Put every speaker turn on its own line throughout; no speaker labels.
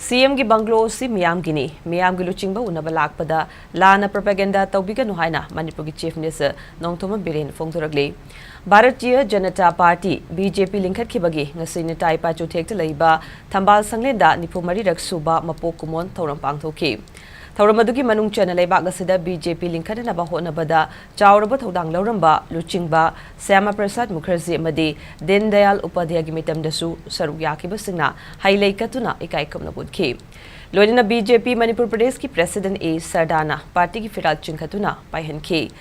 CM gi Bungalow si meeyamgini meeyamgi luchingba unaba lakpada laanna propaganda tawbiganu haina Manipur gi Chief Minister Nongthombam Biren phongdorakli Bharatiya Janata Party BJP linkhat khibagi ngasi ni tai pa chuthek laiba thambal sanglenda nipumari rak suba mapok kumon thoram pangthoki Thauramadu manung chana leibak asida BJP linkhatna ba honabada chawraba thodang lauramba luchingba Syama Prasad Mukherjee amadi Din Dayal Upadhyay gi mitamdasu saruk yakiba singna hailai katuna ikai kamna budki loina BJP Manipur Pradesh ki President A Sardana party ki firal chingkhatuna paihanki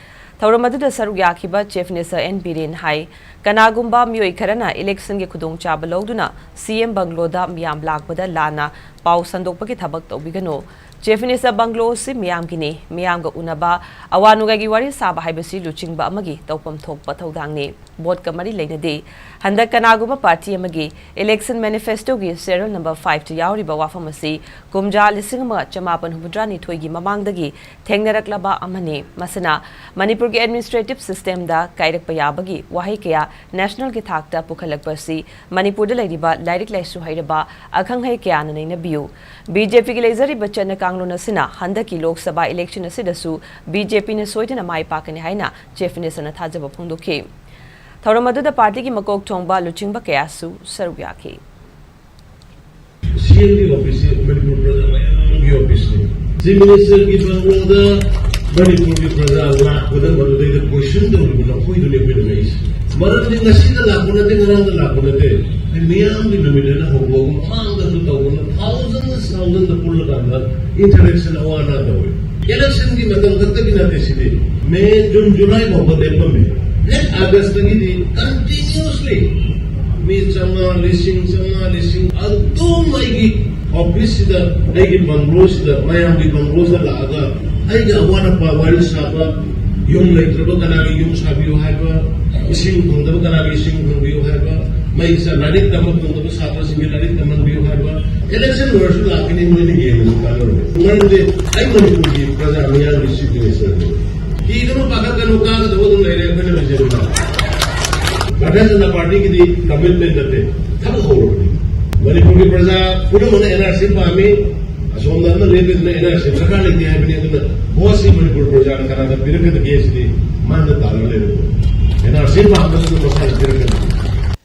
Thauramadu saruk yakiba Chief Minister N Biren hai kanagumba myoi kharana election ge khudong chaba lawduna CM Bungalow da miyam lakpada laanna pau sandokpagi thabak tawbiganu Chief Minister Bungalow si meeyamgini meeyamga unaba awanuga gi wari saba haibasi luchingba amagi tawpam thokpa thodangni vote kamari leinade handak kanaguma party amagi election manifesto gi serial number 5 to yauriba wafamasi kumja lisingama chamapan hudrani thoigi mamangdagi thengnaраklaba amani masana Manipur gi administrative system da kairakpa yabagi wahai kaya national gi thakta pukhalakpasi Manipur da laidiba lairik laisu hairaba akhanghai kaya naina biu BJP gi leizari bachana Bungalow sina handaki Lok Sabha election asidasu BJP ne soidana mai pakani haina Chief Minister na thajaba phongdoki Thauramadu da party ki makok thongba luchingba kayasu saruk yaki
CM office Manipur Praja office Chief Minister ki Bungalow da Manipur ki Praja lakpada marude da question da uluna khoi dune bidais maram de ngasi da lakuna de ngarang da lakuna de meeyam gi nomina na hobo mang da tu tawuna thousands da pulla da interaction awana da hoy election ki matam takta ki nate sidi May June July ko de pame net August gi di continuously me changa lising adum mai gi office da ai gi Bungalow da meeyam gi Bungalow da laga ai ga awana pa wari saba yung leitraba kana gi yung sabiyo haiba ising khongdaba kana gi ising khongbiyo haiba mai sa ladik tamam khongdaba satra singi ladik tamam biyo haiba election version lakini mo ni game kalo ngande ai Manipur gi praja meeyam gi Chief Minister ki dono pakat kanu ka da bodun lai re khane me jeba Bharatiya Janata Party ki di commitment date thab ho Manipur gi praja puno mone NRC pa ame asomda na lebe na NRC sarkar le diya bine na bahut si Manipur praja kana da birkat case di man da talo le NRC pa amna to masal birkat